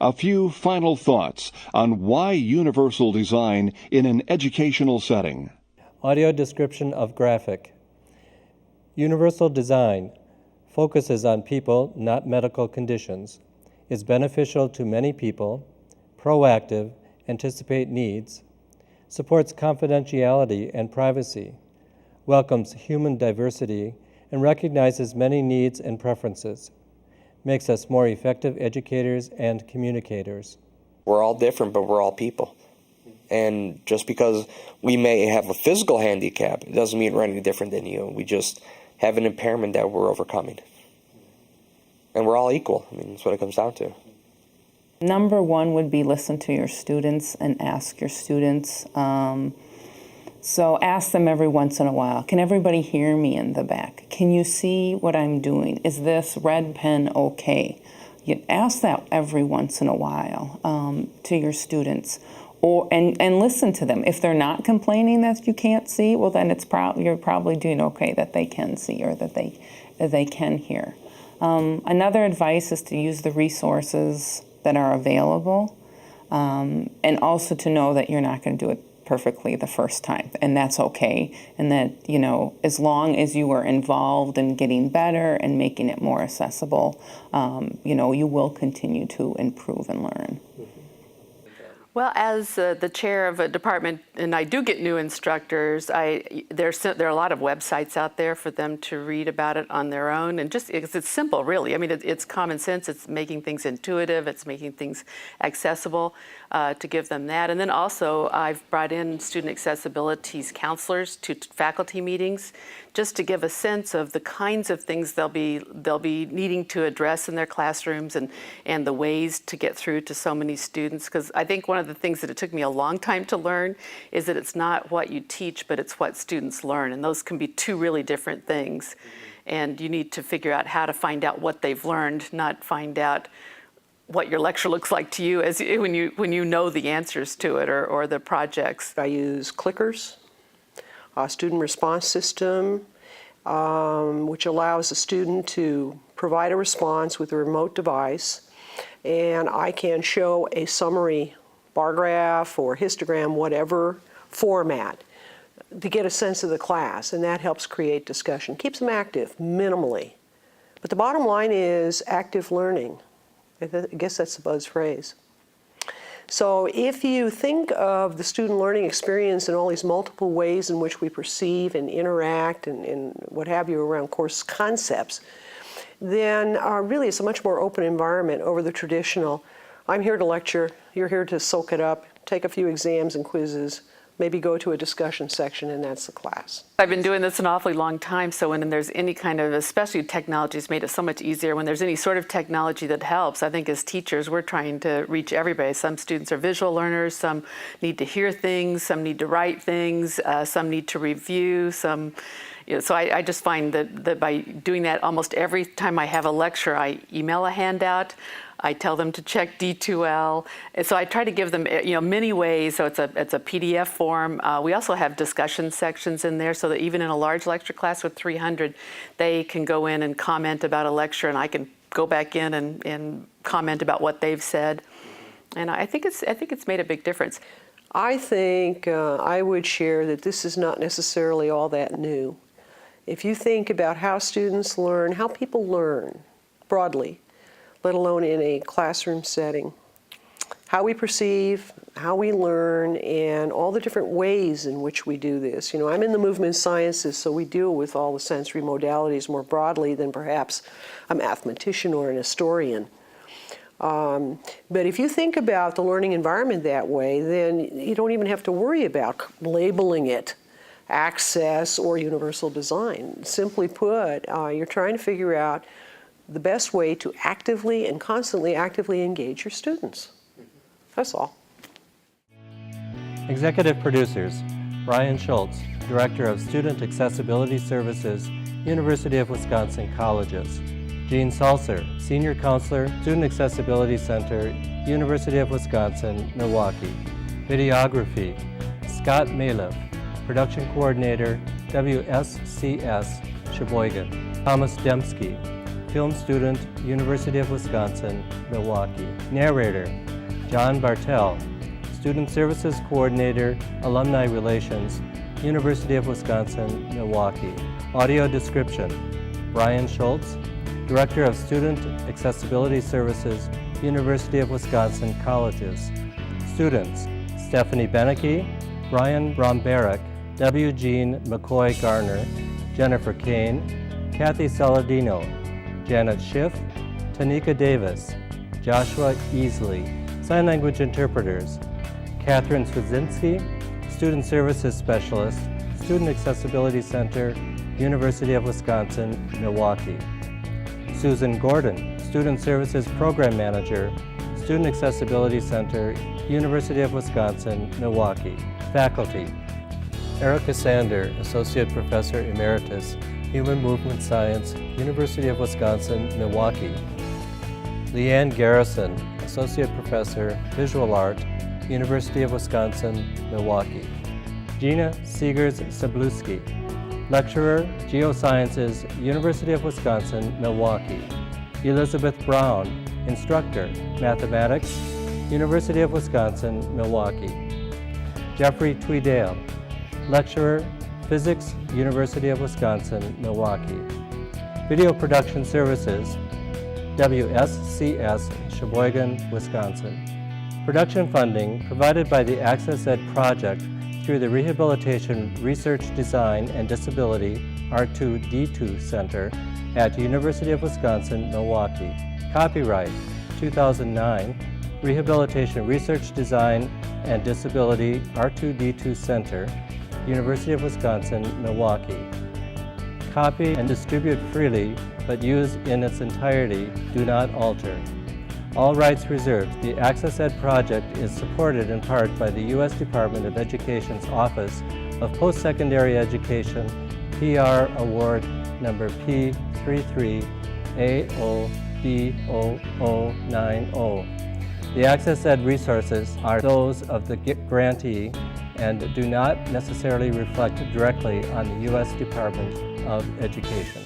A few final thoughts on why universal design in an educational setting. Audio description of graphic. Universal design focuses on people, not medical conditions, is beneficial to many people, proactive, anticipate needs, supports confidentiality and privacy, welcomes human diversity, and recognizes many needs and preferences, makes us more effective educators and communicators. We're all different, but we're all people. And just because we may have a physical handicap, it doesn't mean we're any different than you. We just have an impairment that we're overcoming. And we're all equal. I mean, that's what it comes down to. Number one would be listen to your students and ask your students. So ask them every once in a while, can everybody hear me in the back? Can you see what I'm doing? Is this red pen okay? You ask that every once in a while to your students. And listen to them. If they're not complaining that you can't see, well then you're probably doing okay that they can see or that they can hear. Another advice is to use the resources that are available, and also to know that you're not going to do it perfectly the first time, and that's okay. And that, as long as you are involved in getting better and making it more accessible, you will continue to improve and learn. Well, as the chair of a department, and I do get new instructors, there are a lot of websites out there for them to read about it on their own, and it's simple, really. I mean, it's common sense. It's making things intuitive. It's making things accessible to give them that. And then also, I've brought in student accessibilities counselors to faculty meetings, just to give a sense of the kinds of things they'll be needing to address in their classrooms and the ways to get through to so many students. Because I think one of the things that it took me a long time to learn is that it's not what you teach, but it's what students learn. And those can be two really different things. And you need to figure out how to find out what they've learned, not find out what your lecture looks like to you when you know the answers to it or the projects. I use clickers, a student response system, which allows a student to provide a response with a remote device, and I can show a summary bar graph or histogram, whatever format, to get a sense of the class, and that helps create discussion. Keeps them active, minimally. But the bottom line is active learning. I guess that's the buzz phrase. So if you think of the student learning experience in all these multiple ways in which we perceive and interact and what have you around course concepts, then really it's a much more open environment over the traditional, I'm here to lecture, you're here to soak it up, take a few exams and quizzes, maybe go to a discussion section, and that's the class. I've been doing this an awfully long time, so when there's any kind of, especially technology has made it so much easier, when there's any sort of technology that helps, I think as teachers we're trying to reach everybody. Some students are visual learners, some need to hear things, some need to write things, some need to review, some, so I just find that by doing that almost every time I have a lecture, I email a handout. I tell them to check D2L. And so I try to give them, many ways. So it's a PDF form. We also have discussion sections in there so that even in a large lecture class with 300, they can go in and comment about a lecture, and I can go back in and comment about what they've said. And I think it's made a big difference. I think I would share that this is not necessarily all that new. If you think about how students learn, how people learn broadly, let alone in a classroom setting, how we perceive, how we learn, and all the different ways in which we do this. I'm in the movement sciences, so we deal with all the sensory modalities more broadly than perhaps a mathematician or an historian. But if you think about the learning environment that way, then you don't even have to worry about labeling it access or universal design. Simply put, you're trying to figure out the best way to actively and constantly actively engage your students. That's all. Executive producers, Brian Schultz, Director of Student Accessibility Services, University of Wisconsin Colleges. Jean Salser, Senior Counselor, Student Accessibility Center, University of Wisconsin, Milwaukee. Videography, Scott Maliff, Production Coordinator, WSCS, Sheboygan. Thomas Dembski, film student, University of Wisconsin, Milwaukee. Narrator, John Bartel, Student Services Coordinator, Alumni Relations, University of Wisconsin, Milwaukee. Audio description, Brian Schultz, Director of Student Accessibility Services, University of Wisconsin Colleges. Students, Stephanie Beneke, Brian Bromberek, W. Jean McCoy Garner, Jennifer Kane, Kathy Saladino, Janet Schiff, Tanika Davis, Joshua Easley. Sign language interpreters, Catherine Swazinski, Student Services Specialist, Student Accessibility Center, University of Wisconsin, Milwaukee. Susan Gordon, Student Services Program Manager, Student Accessibility Center, University of Wisconsin, Milwaukee. Faculty, Erica Sander, Associate Professor Emeritus, Human Movement Science, University of Wisconsin, Milwaukee. Leanne Garrison, Associate Professor, Visual Art, University of Wisconsin, Milwaukee. Gina Seegers-Sabluski, Lecturer, Geosciences, University of Wisconsin, Milwaukee. Elizabeth Brown, Instructor, Mathematics, University of Wisconsin, Milwaukee. Jeffrey Tweedale, Lecturer, Physics, University of Wisconsin, Milwaukee. Video Production Services, WSCS, Sheboygan, Wisconsin. Production funding provided by the Access Ed project through the Rehabilitation Research Design and Disability R2D2 Center at University of Wisconsin, Milwaukee. Copyright 2009, Rehabilitation Research Design and Disability R2D2 Center, University of Wisconsin, Milwaukee. Copy and distribute freely, but used in its entirety do not alter. All rights reserved. The Access Ed project is supported in part by the U.S. Department of Education's Office of Post-Secondary Education, PR Award number P33AOBOO90. The Access Ed resources are those of the grantee and do not necessarily reflect directly on the U.S. Department of Education.